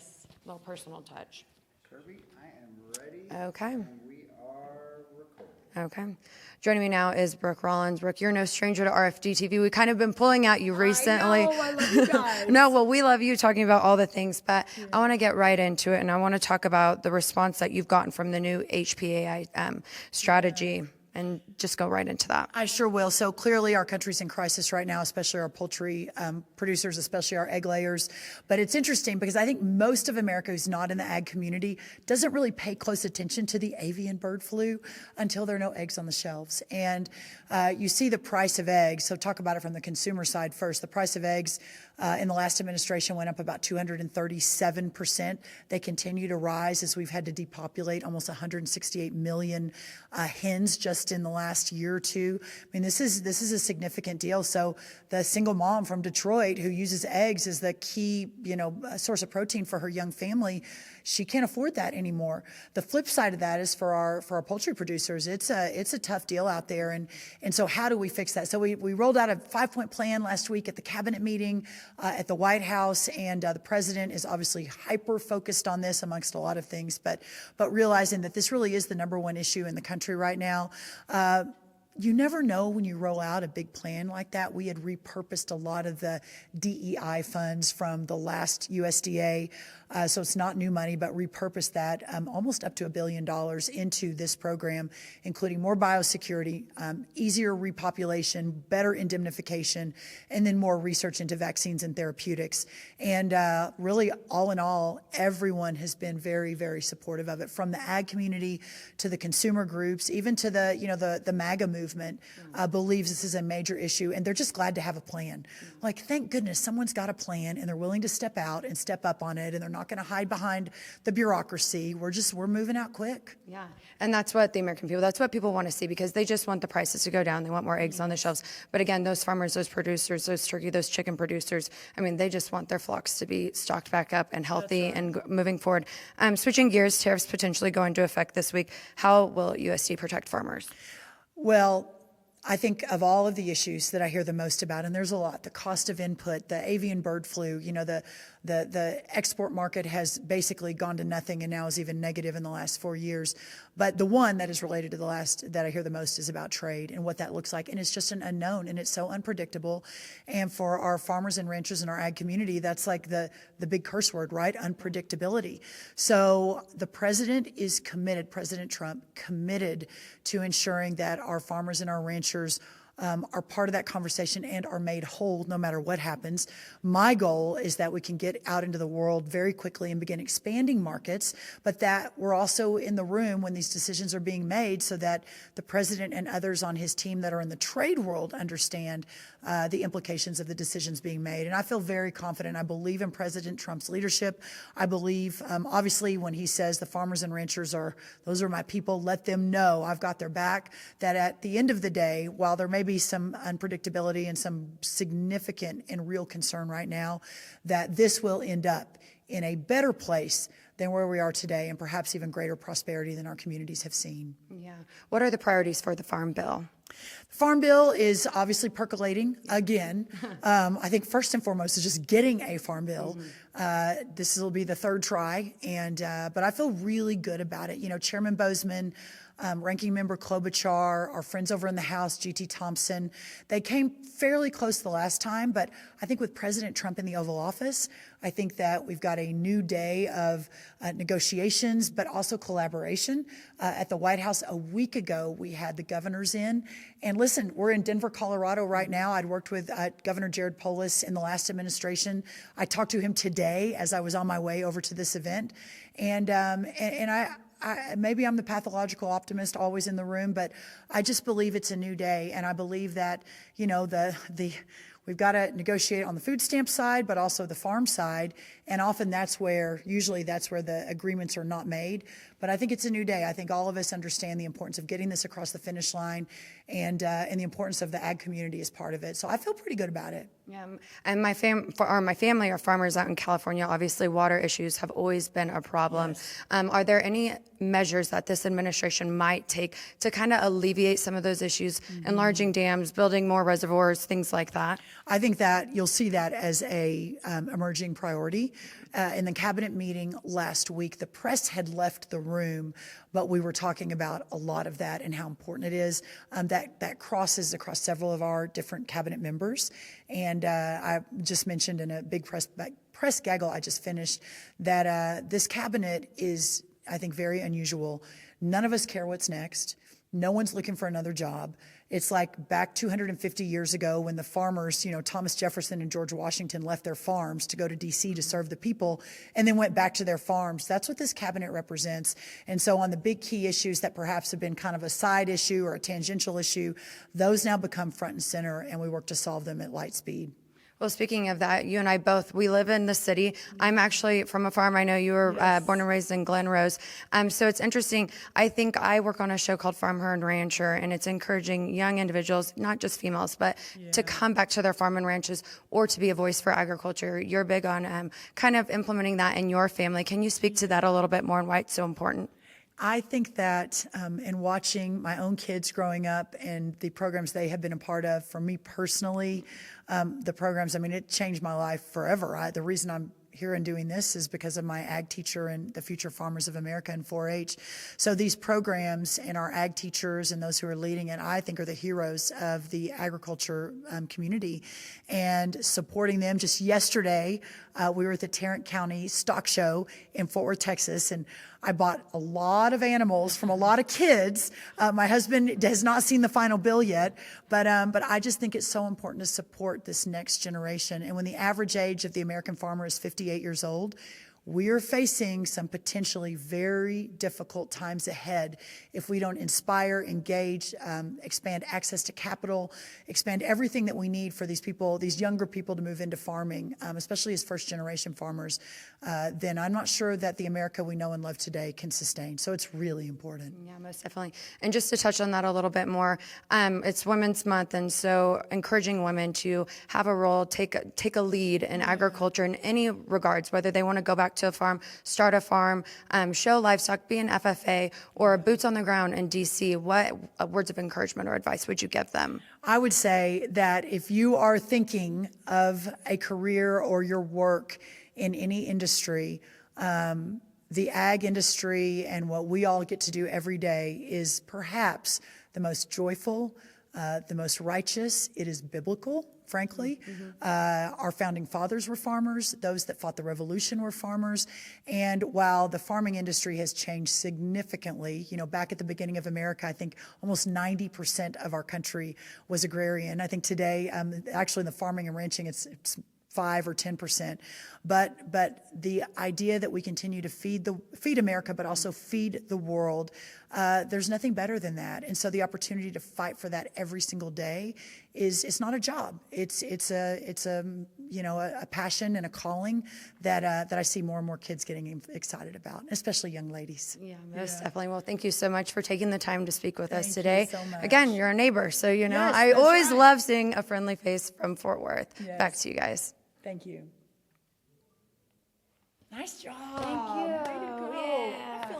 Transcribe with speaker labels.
Speaker 1: Yes, a little personal touch.
Speaker 2: Kirby, I am ready.
Speaker 1: Okay.
Speaker 2: And we are recording.
Speaker 1: Okay. Joining me now is Brooke Rollins. Brooke, you're no stranger to RFD-TV. We've kind of been pulling at you recently.
Speaker 3: I know, I love you guys.
Speaker 1: No, well, we love you talking about all the things, but I want to get right into it, and I want to talk about the response that you've gotten from the new HPAI strategy. And just go right into that.
Speaker 3: I sure will. So clearly our country's in crisis right now, especially our poultry producers, especially our egg layers. But it's interesting because I think most of America who's not in the ag community doesn't really pay close attention to the avian bird flu until there are no eggs on the shelves. And you see the price of eggs. So talk about it from the consumer side first. The price of eggs in the last administration went up about 237%. They continue to rise as we've had to depopulate almost 168 million hens just in the last year or two. I mean, this is a significant deal. So the single mom from Detroit who uses eggs as the key, source of protein for her young family, she can't afford that anymore. The flip side of that is for our poultry producers, it's a tough deal out there. And so how do we fix that? So we rolled out a 5-point plan last week at the cabinet meeting at the White House, and the president is obviously hyper focused on this amongst a lot of things, but realizing that this really is the #1 issue in the country right now. You never know when you roll out a big plan like that. We had repurposed a lot of the DEI funds from the last USDA, so it's not new money, but repurposed that almost up to $1 billion into this program, including more biosecurity, easier repopulation, better indemnification, and then more research into vaccines and therapeutics. And really, all in all, everyone has been very, very supportive of it, from the ag community to the consumer groups, even to the MAGA movement believes this is a major issue, and they're just glad to have a plan. Like, thank goodness someone's got a plan, and they're willing to step out and step up on it, and they're not going to hide behind the bureaucracy. We're moving out quick.
Speaker 1: Yeah, and that's what the American people, that's what people want to see, because they just want the prices to go down. They want more eggs on the shelves. But again, those farmers, those producers, those turkey, those chicken producers, I mean, they just want their flocks to be stocked back up and healthy and moving forward. Switching gears, tariffs potentially go into effect this week. How will USD protect farmers?
Speaker 3: Well, I think of all of the issues that I hear the most about, and there's a lot, the cost of input, the avian bird flu, the export market has basically gone to nothing and now is even negative in the last 4 years. But the one that is related to the last that I hear the most is about trade and what that looks like. And it's just an unknown, and it's so unpredictable. And for our farmers and ranchers in our ag community, that's like the big curse word, right? Unpredictability. So the president is committed, President Trump, committed to ensuring that our farmers and our ranchers are part of that conversation and are made whole no matter what happens. My goal is that we can get out into the world very quickly and begin expanding markets, but that we're also in the room when these decisions are being made so that the president and others on his team that are in the trade world understand the implications of the decisions being made. And I feel very confident. I believe in President Trump's leadership. I believe, obviously, when he says the farmers and ranchers those are my people, let them know I've got their back, that at the end of the day, while there may be some unpredictability and some significant and real concern right now, that this will end up in a better place than where we are today, and perhaps even greater prosperity than our communities have seen.
Speaker 1: Yeah. What are the priorities for the Farm Bill?
Speaker 3: The Farm Bill is obviously percolating again. I think first and foremost is just getting a Farm Bill. This will be the third try, but I feel really good about it. Chairman Bozeman, Ranking Member Klobuchar, our friends over in the House, G.T. Thompson, they came fairly close the last time, but I think with President Trump in the Oval Office, I think that we've got a new day of negotiations, but also collaboration. At the White House a week ago, we had the governors in. And listen, we're in Denver, Colorado right now. I'd worked with Governor Jared Polis in the last administration. I talked to him today as I was on my way over to this event. And maybe I'm the pathological optimist always in the room, but I just believe it's a new day. And I believe that, we've got to negotiate on the food stamp side, but also the farm side. And often usually that's where the agreements are not made. But I think it's a new day. I think all of us understand the importance of getting this across the finish line, and the importance of the ag community as part of it. So I feel pretty good about it.
Speaker 1: Yeah, and my family are farmers out in California. Obviously, water issues have always been a problem.
Speaker 3: Yes.
Speaker 1: Are there any measures that this administration might take to kind of alleviate some of those issues, enlarging dams, building more reservoirs, things like that?
Speaker 3: I think that you'll see that as a emerging priority. in the cabinet meeting last week, the press had left the room, but we were talking about a lot of that and how important it is. That crosses across several of our different cabinet members. And I just mentioned in a big press gaggle I just finished that this cabinet is, I think, very unusual. None of us care what's next. No one's looking for another job. It's like back 250 years ago when the farmers, Thomas Jefferson and George Washington left their farms to go to D.C. to serve the people and then went back to their farms. That's what this cabinet represents. And so on the big key issues that perhaps have been kind of a side issue or a tangential issue, those now become front and center, and we work to solve them at light speed.
Speaker 1: Well, speaking of that, you and I both, we live in the city. I'm actually from a farm. I know you were born and raised in Glen Rose. So it's interesting. I think I work on a show called FarmHer and Rancher, and it's encouraging young individuals, not just females, but to come back to their farm and ranches or to be a voice for agriculture. You're big on kind of implementing that in your family. Can you speak to that a little bit more and why it's so important?
Speaker 3: I think that in watching my own kids growing up and the programs they have been a part of, for me personally, the programs, it changed my life forever. The reason I'm here and doing this is because of my ag teacher and the Future Farmers of America and 4-H. So these programs and our ag teachers and those who are leading it, I think, are the heroes of the agriculture community, and supporting them. Just yesterday, we were at the Tarrant County Stock Show in Fort Worth, Texas, and I bought a lot of animals from a lot of kids. My husband has not seen the final bill yet, but I just think it's so important to support this next generation. And when the average age of the American farmer is 58 years old, we are facing some potentially very difficult times ahead if we don't inspire, engage, expand access to capital, expand everything that we need for these people, these younger people, to move into farming, especially as first-generation farmers. Then I'm not sure that the America we know and love today can sustain. So it's really important.
Speaker 1: Yeah, most definitely. And just to touch on that a little bit more, it's Women's Month, and so encouraging women to have a role, take a lead in agriculture in any regards, whether they want to go back to a farm, start a farm, show livestock, be an FFA, or boots on the ground in DC. What words of encouragement or advice would you give them?
Speaker 3: I would say that if you are thinking of a career or your work in any industry, the ag industry and what we all get to do every day is perhaps the most joyful, the most righteous. It is biblical, frankly. Our founding fathers were farmers. Those that fought the revolution were farmers. And while the farming industry has changed significantly, back at the beginning of America, I think almost 90% of our country was agrarian. I think today, actually in the farming and ranching, it's 5 or 10%. But the idea that we continue to feed America, but also feed the world, there's nothing better than that. And so the opportunity to fight for that every single day it's not a job. It's a passion and a calling that I see more and more kids getting excited about, especially young ladies.
Speaker 1: Yeah, most definitely. Well, thank you so much for taking the time to speak with us today.
Speaker 3: Thank you so much.
Speaker 1: Again, you're a neighbor, so
Speaker 3: Yes,
Speaker 1: I
Speaker 3: that's
Speaker 1: always
Speaker 3: right.
Speaker 1: love seeing a friendly face from Fort Worth.
Speaker 3: Yes.
Speaker 1: Back to you guys.
Speaker 3: Thank you. Nice job.
Speaker 1: Thank you.
Speaker 3: Way to